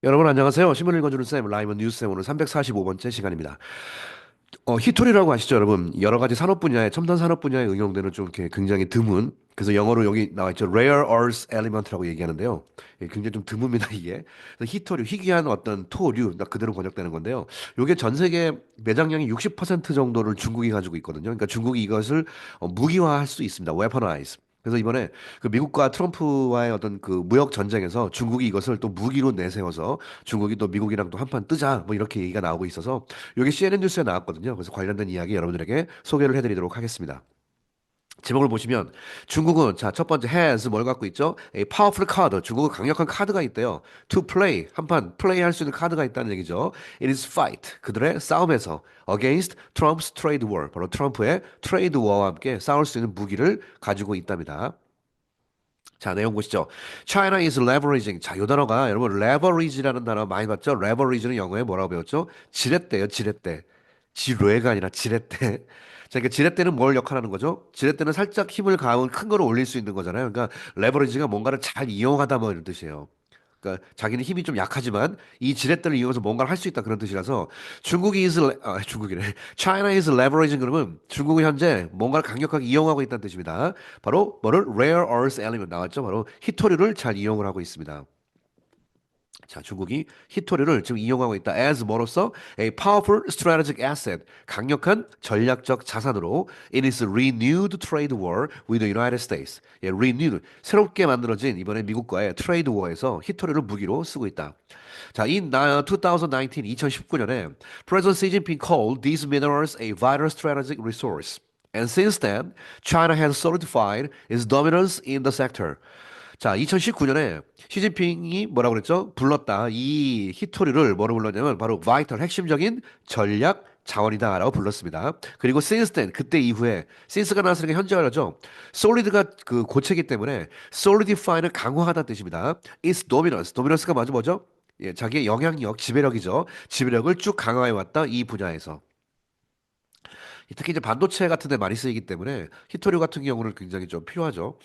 여러분 안녕하세요. 신문 읽어주는 쌤 라이먼 뉴스쌤 오늘 345번째 시간입니다. 히토리라고 아시죠, 여러분? 여러 가지 산업 분야에 첨단 산업 분야에 응용되는 좀 이렇게 굉장히 드문 그래서 영어로 여기 나와 있죠. Rare Earth Element라고 얘기하는데요. 굉장히 좀 드뭅니다, 이게. 그래서 히토류, 희귀한 어떤 토류, 나 그대로 번역되는 건데요. 이게 전 세계 매장량이 60% 정도를 중국이 가지고 있거든요. 그러니까 중국이 이것을 무기화할 수 있습니다. weaponize. 그래서 이번에 그 미국과 트럼프와의 어떤 그 무역 전쟁에서 중국이 이것을 또 무기로 내세워서 중국이 또 미국이랑 또 한판 뜨자 뭐 이렇게 얘기가 나오고 있어서 이게 CNN 뉴스에 나왔거든요. 그래서 관련된 이야기 여러분들에게 소개를 해드리도록 하겠습니다. 제목을 보시면 중국은 자 첫 번째 has 뭘 갖고 있죠? A powerful card. 중국은 강력한 카드가 있대요. To play 한판 플레이할 수 있는 카드가 있다는 얘기죠. It is fight 그들의 싸움에서 against Trump's trade war 바로 트럼프의 트레이드 워와 함께 싸울 수 있는 무기를 가지고 있답니다. 자, 내용 보시죠. China is leveraging. 자, 이 단어가 여러분 leverage라는 단어 많이 봤죠? leverage는 영어에 뭐라고 배웠죠? 지렛대요, 지렛대. 지뢰가 아니라 지렛대. 자, 그러니까 지렛대는 뭘 역할하는 거죠? 지렛대는 살짝 힘을 가하면 큰 거를 올릴 수 있는 거잖아요. 그러니까 레버리지가 뭔가를 잘 이용하다 뭐 이런 뜻이에요. 그러니까 자기는 힘이 좀 약하지만 이 지렛대를 이용해서 뭔가를 할 수 있다 그런 뜻이라서 중국이래. China is leveraging 그러면 중국은 현재 뭔가를 강력하게 이용하고 있다는 뜻입니다. 바로 뭐를 rare earth element 나왔죠. 바로 희토류를 잘 이용을 하고 있습니다. 자, 중국이 히토리를 지금 이용하고 있다. as 뭐로서 a powerful strategic asset. 강력한 전략적 자산으로 in its renewed trade war with the United States. 예, renewed 새롭게 만들어진 이번에 미국과의 트레이드 워에서 히토리를 무기로 쓰고 있다. 자, in 2019, 2019년에 President Xi Jinping called these minerals a vital strategic resource. And since then, China has solidified its dominance in the sector. 자, 2019년에 시진핑이 뭐라고 그랬죠? 불렀다. 이 히토리를 뭐로 불렀냐면 바로 vital, 핵심적인 전략 자원이다라고 불렀습니다. 그리고 since then, 그때 이후에 since가 나왔으니까 현재완료죠. solid가 그 고체이기 때문에 solidify는 강화하다는 뜻입니다. its dominance, dominance가 맞아 뭐죠? 예, 자기의 영향력, 지배력이죠. 지배력을 쭉 강화해 왔다 이 분야에서. 특히 이제 반도체 같은 데 많이 쓰이기 때문에 히토리 같은 경우는 굉장히 좀 필요하죠.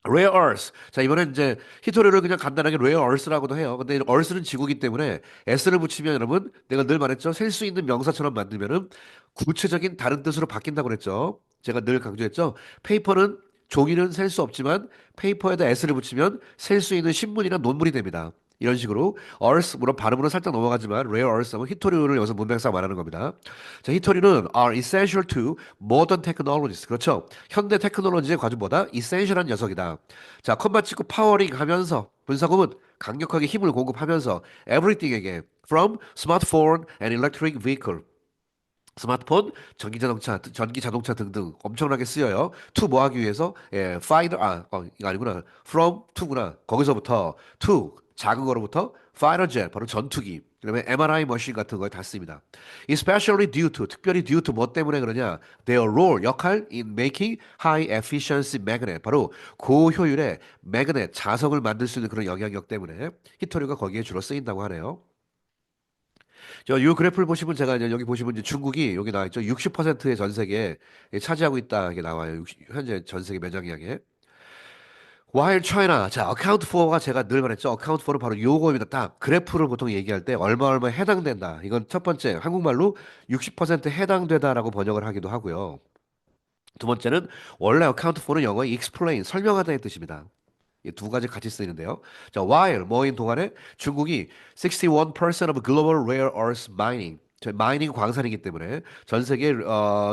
rare earth. 자, 이번엔 이제 히토리를 그냥 간단하게 rare earth라고도 해요. 근데 earth는 지구기 때문에 s를 붙이면 여러분, 내가 늘 말했죠. 셀 수 있는 명사처럼 만들면은 구체적인 다른 뜻으로 바뀐다고 그랬죠. 제가 늘 강조했죠. 페이퍼는 종이는 셀 수 없지만 페이퍼에다 s를 붙이면 셀 수 있는 신문이나 논문이 됩니다. 이런 식으로 earth 물론 발음으로 살짝 넘어가지만 rare earth 하면 히토리를 여기서 문맥상 말하는 겁니다. 자, 히토리는 are essential to modern technologies. 그렇죠. 현대 테크놀로지에 아주 뭐다? essential한 녀석이다. 자, 컴마 찍고 파워링 하면서 분사구문 강력하게 힘을 공급하면서 everything에게 from smartphone and electric vehicle 스마트폰, 전기 자동차 등등 엄청나게 쓰여요. to 뭐 하기 위해서? 예, 이거 아니구나. from to구나. 거기서부터 to 작은 거로부터 fighter jet 바로 전투기. 그다음에 MRI 머신 같은 거에 다 씁니다. Especially due to 특별히 due to 뭐 때문에 그러냐? Their role 역할 in making high efficiency magnet 바로 고효율의 매그넷 자석을 만들 수 있는 그런 영향력 때문에 히토류가 거기에 주로 쓰인다고 하네요. 이 그래프를 보시면 제가 이제 여기 보시면 이제 중국이 여기 나와 있죠. 60%의 전 세계에 차지하고 있다 이게 나와요. 현재 전 세계 매장량에. While China, 자, account for가 제가 늘 말했죠. account for는 바로 요거입니다. 딱 그래프를 보통 얘기할 때 얼마 얼마 해당된다. 이건 첫 번째 한국말로 60% 해당되다라고 번역을 하기도 하고요. 두 번째는 원래 account for는 영어에 explain 설명하다의 뜻입니다. 이 두 가지 같이 쓰이는데요. 자, while 뭐인 동안에 중국이 61% of global rare earth mining 마이닝 광산이기 때문에 전 세계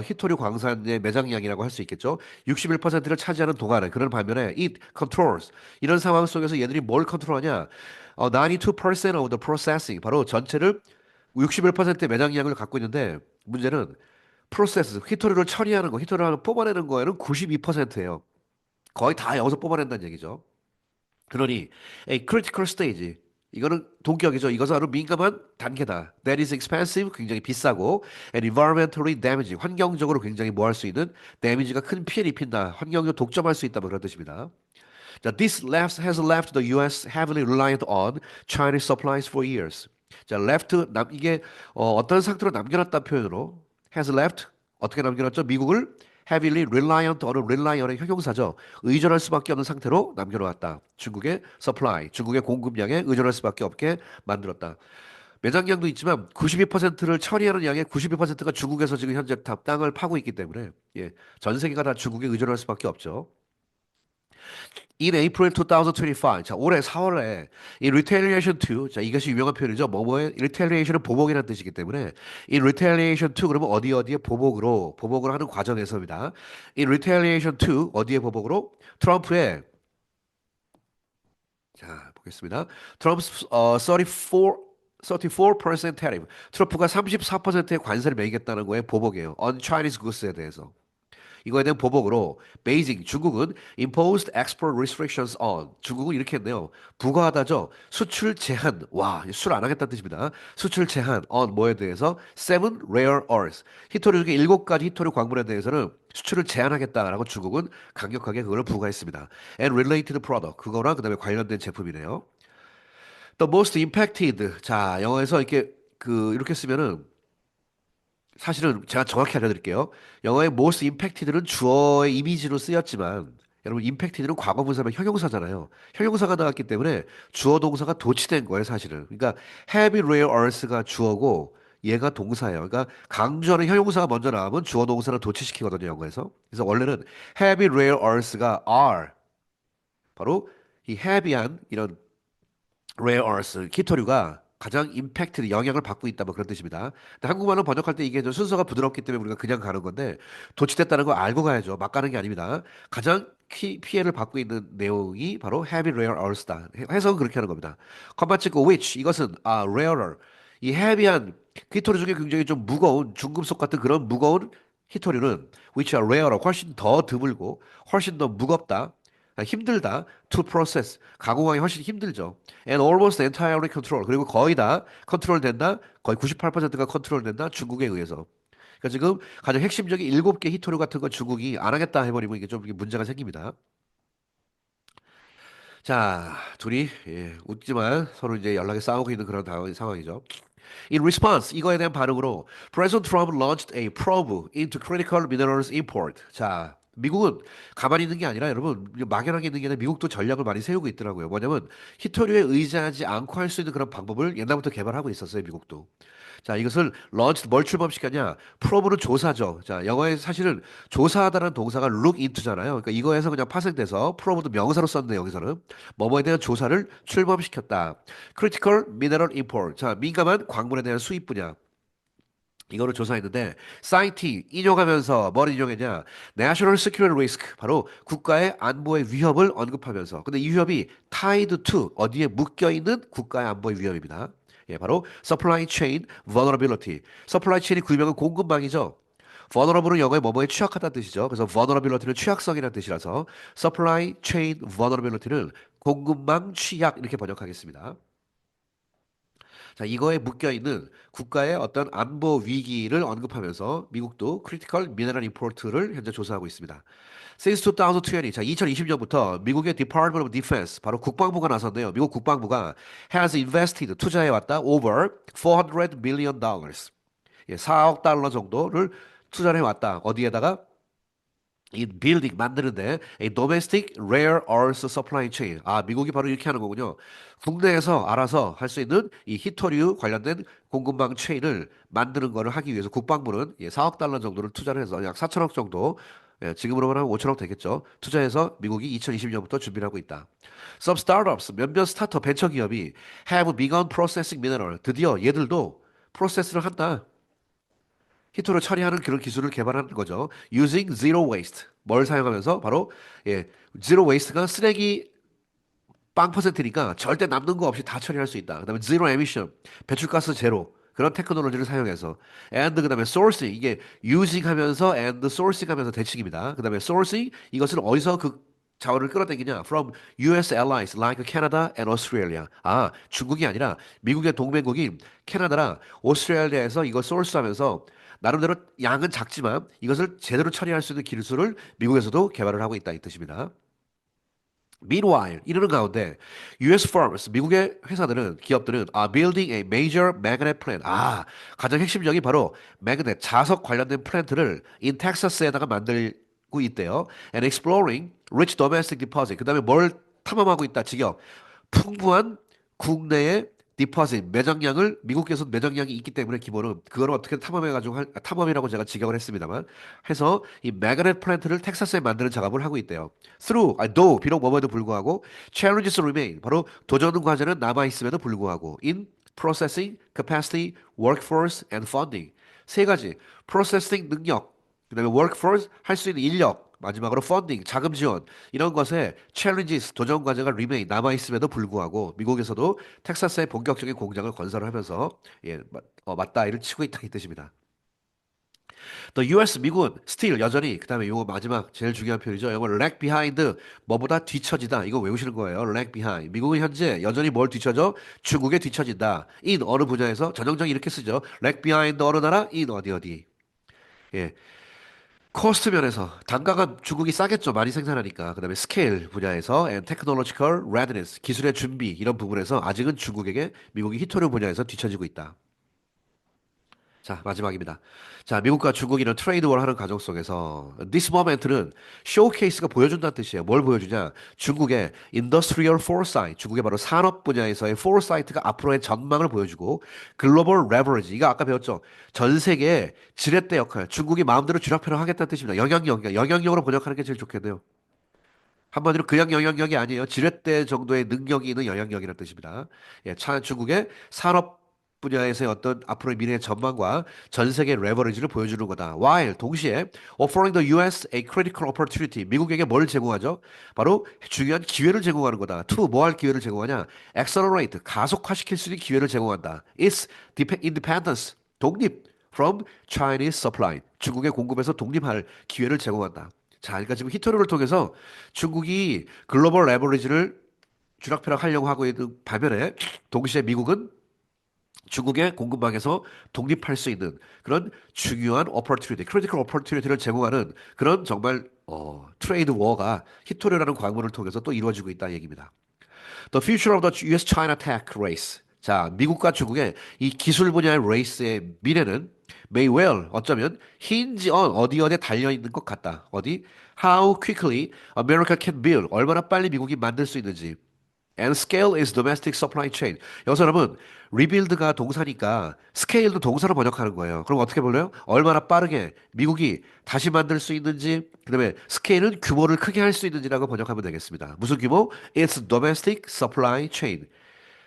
히토류 광산의 매장량이라고 할 수 있겠죠. 61%를 차지하는 동안에 그런 반면에 it controls 이런 상황 속에서 얘들이 뭘 컨트롤하냐? 92% of the processing 바로 전체를 61%의 매장량을 갖고 있는데 문제는 프로세스 히토류를 처리하는 거, 히토류를 뽑아내는 거에는 92%예요. 거의 다 여기서 뽑아낸다는 얘기죠. 그러니 a critical stage 이거는 동격이죠. 이것은 아주 민감한 단계다. That is expensive 굉장히 비싸고 and environmentally damaging 환경적으로 굉장히 뭐 할 수 있는 damage가 큰 피해를 입힌다. 환경적 독점할 수 있다. 뭐 그런 뜻입니다. 자, has left the U.S. heavily reliant on Chinese supplies for years. 자, 이게 어떤 상태로 남겨놨다 표현으로 has left 어떻게 남겨놨죠? 미국을 heavily reliant 어느 reliant의 형용사죠. 의존할 수밖에 없는 상태로 남겨놓았다. 중국의 supply, 중국의 공급량에 의존할 수밖에 없게 만들었다. 매장량도 있지만 92%를 처리하는 양의 92%가 중국에서 지금 현재 다 땅을 파고 있기 때문에 예, 전 세계가 다 중국에 의존할 수밖에 없죠. In April 2025, 자 올해 4월에 이 retaliation to, 자 이것이 유명한 표현이죠. 뭐뭐의 retaliation은 보복이라는 뜻이기 때문에 이 retaliation to 그러면 어디 어디에 보복을 하는 과정에서입니다. 이 retaliation to 어디에 보복으로 트럼프의 자 보겠습니다. 트럼프 34% tariff. 트럼프가 34%의 관세를 매기겠다는 거에 보복이에요. On Chinese goods에 대해서. 이거에 대한 보복으로 베이징 중국은 imposed export restrictions on 중국은 이렇게 했네요. 부과하다죠. 수출 제한. 와, 술 안 하겠다는 뜻입니다. 수출 제한 on 뭐에 대해서 seven rare earths. 히토류 중에 7가지 히토류 광물에 대해서는 수출을 제한하겠다라고 중국은 강력하게 그걸 부과했습니다. And related product. 그거랑 그다음에 관련된 제품이네요. The most impacted. 자, 영어에서 이렇게 이렇게 쓰면은 사실은 제가 정확히 알려드릴게요. 영어의 most impacted는 주어의 이미지로 쓰였지만 여러분 impacted는 과거 분사면 형용사잖아요. 형용사가 나왔기 때문에 주어 동사가 도치된 거예요, 사실은. 그러니까 heavy rare earth가 주어고 얘가 동사예요. 그러니까 강조하는 형용사가 먼저 나오면 주어 동사를 도치시키거든요, 영어에서. 그래서 원래는 heavy rare earth가 are 바로 이 heavy한 이런 rare earth, 키토류가 가장 임팩트, 영향을 받고 있다, 뭐 그런 뜻입니다. 근데 한국말로 번역할 때 이게 좀 순서가 부드럽기 때문에 우리가 그냥 가는 건데, 도치됐다는 거 알고 가야죠. 막 가는 게 아닙니다. 가장 피해를 받고 있는 내용이 바로 heavy rare earth다. 해석은 그렇게 하는 겁니다. 컴마 찍고 which, 이것은, rarer. 이 heavy한 히토류 중에 굉장히 좀 무거운, 중금속 같은 그런 무거운 히토류는 which are rarer, 훨씬 더 드물고, 훨씬 더 무겁다. 힘들다. To process. 가공하기 훨씬 힘들죠. And almost entirely control. 그리고 거의 다 컨트롤 된다. 거의 98%가 컨트롤 된다. 중국에 의해서. 그러니까 지금 가장 핵심적인 7개 히토류 같은 거 중국이 안 하겠다 해버리면 이게 좀 문제가 생깁니다. 자, 둘이 웃지만 서로 이제 연락에 싸우고 있는 그런 상황이죠. In response, 이거에 대한 반응으로 President Trump launched a probe into critical minerals import. 자, 미국은 가만히 있는 게 아니라 여러분 막연하게 있는 게 아니라 미국도 전략을 많이 세우고 있더라고요. 뭐냐면 히토류에 의지하지 않고 할 수 있는 그런 방법을 옛날부터 개발하고 있었어요, 미국도. 자, 이것을 launch 뭘 출범시켰냐? probe는 조사죠. 자, 영어에 사실은 조사하다는 동사가 look into잖아요. 그러니까 이거에서 그냥 파생돼서 probe도 명사로 썼는데 여기서는 뭐뭐에 대한 조사를 출범시켰다. critical mineral import. 자, 민감한 광물에 대한 수입 분야. 이거를 조사했는데 사이티 인용하면서 뭘 인용했냐? National Security Risk 바로 국가의 안보의 위협을 언급하면서 근데 이 위협이 tied to 어디에 묶여 있는 국가의 안보의 위협입니다. 예, 바로 supply chain vulnerability. supply chain이 구명은 공급망이죠. vulnerable은 영어에 뭐뭐에 취약하다는 뜻이죠. 그래서 vulnerability는 취약성이라는 뜻이라서 supply chain vulnerability는 공급망 취약 이렇게 번역하겠습니다. 자, 이거에 묶여 있는 국가의 어떤 안보 위기를 언급하면서 미국도 크리티컬 미네랄 임포트를 현재 조사하고 있습니다. Since 2020, 자, 2020년부터 미국의 Department of Defense, 바로 국방부가 나섰네요. 미국 국방부가 has invested, 투자해 왔다, over 400 million dollars. 예, 4억 달러 정도를 투자를 해왔다. 어디에다가? 이 빌딩 만드는데 이 domestic rare earth supply chain. 미국이 바로 이렇게 하는 거군요. 국내에서 알아서 할 수 있는 이 히토류 관련된 공급망 체인을 만드는 거를 하기 위해서 국방부는 4억 달러 정도를 투자를 해서 약 4천억 정도 지금으로 말하면 5천억 되겠죠. 투자해서 미국이 2020년부터 준비를 하고 있다. Some startups, 몇몇 스타트업 벤처 기업이 have begun processing mineral. 드디어 얘들도 프로세스를 한다. 히토를 처리하는 그런 기술을 개발하는 거죠. Using zero waste. 뭘 사용하면서 바로 zero waste가 쓰레기 0%니까 절대 남는 거 없이 다 처리할 수 있다. 그다음에 zero emission. 배출가스 제로. 그런 테크놀로지를 사용해서 and 그다음에 sourcing 이게 using 하면서 and sourcing 하면서 대칭입니다. 그다음에 sourcing 이것은 어디서 그 자원을 끌어당기냐? From U.S. allies like Canada and Australia. 중국이 아니라 미국의 동맹국인 캐나다랑 오스트레일리아에서 이걸 소스하면서 나름대로 양은 작지만 이것을 제대로 처리할 수 있는 기술을 미국에서도 개발을 하고 있다 이 뜻입니다. Meanwhile, 이러는 가운데 US firms, 미국의 회사들은 기업들은 building a major magnet plant. 가장 핵심적인 바로 magnet 자석 관련된 플랜트를 in Texas에다가 만들고 있대요. And exploring rich domestic deposit. 그다음에 뭘 탐험하고 있다. 직역. 풍부한 국내의 디퍼sit 매장량을 미국에서 매장량이 있기 때문에 기본은 그걸 어떻게 탐험해가지고 탐험이라고 제가 직역을 했습니다만 해서 이 매그넷 플랜트를 텍사스에 만드는 작업을 하고 있대요. though 비록 뭐뭐에도 불구하고 challenges remain 바로 도전 과제는 남아 있음에도 불구하고 in processing capacity, workforce and funding 세 가지 processing 능력 그다음에 workforce 할 수 있는 인력 마지막으로 펀딩, 자금 지원 이런 것에 challenges 도전 과제가 remain 남아 있음에도 불구하고 미국에서도 텍사스에 본격적인 공장을 건설을 하면서 맞다이를 치고 있다 이 뜻입니다. The US 미국은 still 여전히 그다음에 요거 마지막 제일 중요한 표현이죠. 영어 lag behind 뭐보다 뒤처지다. 이거 외우시는 거예요. lag behind. 미국은 현재 여전히 뭘 뒤처져? 중국에 뒤처진다. in 어느 분야에서 전형적이 이렇게 쓰죠. lag behind 어느 나라? in 어디 어디. 예. 코스트 면에서 단가가 중국이 싸겠죠. 많이 생산하니까. 그다음에 스케일 분야에서 and technological readiness 기술의 준비 이런 부분에서 아직은 중국에게 미국이 히토류 분야에서 뒤처지고 있다. 자, 마지막입니다. 자, 미국과 중국이 이런 트레이드 월 하는 과정 속에서 this moment는 쇼케이스가 보여준다는 뜻이에요. 뭘 보여주냐? 중국의 industrial foresight, 중국의 바로 산업 분야에서의 foresight가 앞으로의 전망을 보여주고 global leverage, 이거 아까 배웠죠? 전 세계의 지렛대 역할, 중국이 마음대로 쥐락펴락 하겠다는 뜻입니다. 영향력, 그러니까 영향력으로 번역하는 게 제일 좋겠네요. 한마디로 그냥 영향력이 아니에요. 지렛대 정도의 능력이 있는 영향력이라는 뜻입니다. 예, 중국의 산업 분야에서의 어떤 앞으로의 미래의 전망과 전 세계 레버리지를 보여주는 거다. While 동시에 offering the US a critical opportunity. 미국에게 뭘 제공하죠? 바로 중요한 기회를 제공하는 거다. To 뭐 할 기회를 제공하냐? Accelerate 가속화시킬 수 있는 기회를 제공한다. Its independence 독립 from Chinese supply. 중국의 공급에서 독립할 기회를 제공한다. 자, 그러니까 지금 히토류를 통해서 중국이 글로벌 레버리지를 쥐락펴락 하려고 하고 있는 반면에 동시에 미국은 중국의 공급망에서 독립할 수 있는 그런 중요한 opportunity, critical opportunity를 제공하는 그런 정말 트레이드 워가 히토류라는 광문을 통해서 또 이루어지고 있다는 얘기입니다. The future of the US-China tech race. 자, 미국과 중국의 이 기술 분야의 레이스의 미래는 may well 어쩌면 hinge on 어디 어디에 달려 있는 것 같다. 어디? How quickly America can build. 얼마나 빨리 미국이 만들 수 있는지. And scale is domestic supply chain. 여기서 여러분, rebuild가 동사니까 scale도 동사로 번역하는 거예요. 그럼 어떻게 볼래요? 얼마나 빠르게 미국이 다시 만들 수 있는지, 그다음에 scale은 규모를 크게 할 수 있는지라고 번역하면 되겠습니다. 무슨 규모? It's domestic supply chain.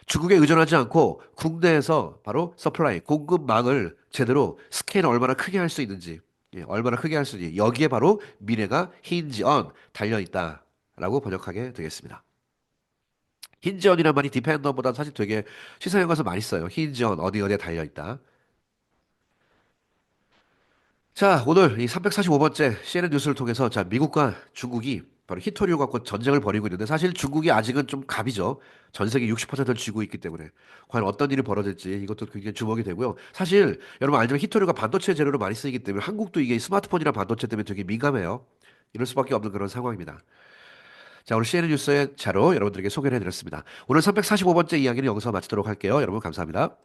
중국에 의존하지 않고 국내에서 바로 서플라이, 공급망을 제대로 스케일을 얼마나 크게 할 수 있는지, 얼마나 크게 할 수 있는지, 여기에 바로 미래가 hinge on 달려 있다라고 번역하게 되겠습니다. 힌지 on이란 말이 depend on보다 사실 되게 시사용 가서 많이 써요. hinge on 어디 어디에 달려 있다. 자, 오늘 이 345번째 CNN 뉴스를 통해서 자, 미국과 중국이 바로 히토류 갖고 전쟁을 벌이고 있는데 사실 중국이 아직은 좀 갑이죠. 전 세계 60%를 쥐고 있기 때문에 과연 어떤 일이 벌어질지 이것도 굉장히 주목이 되고요. 사실 여러분 알지만 히토류가 반도체 재료로 많이 쓰이기 때문에 한국도 이게 스마트폰이나 반도체 때문에 되게 민감해요. 이럴 수밖에 없는 그런 상황입니다. 자, 오늘 CNN 뉴스의 자료 여러분들에게 소개를 해드렸습니다. 오늘 345번째 이야기는 여기서 마치도록 할게요. 여러분 감사합니다.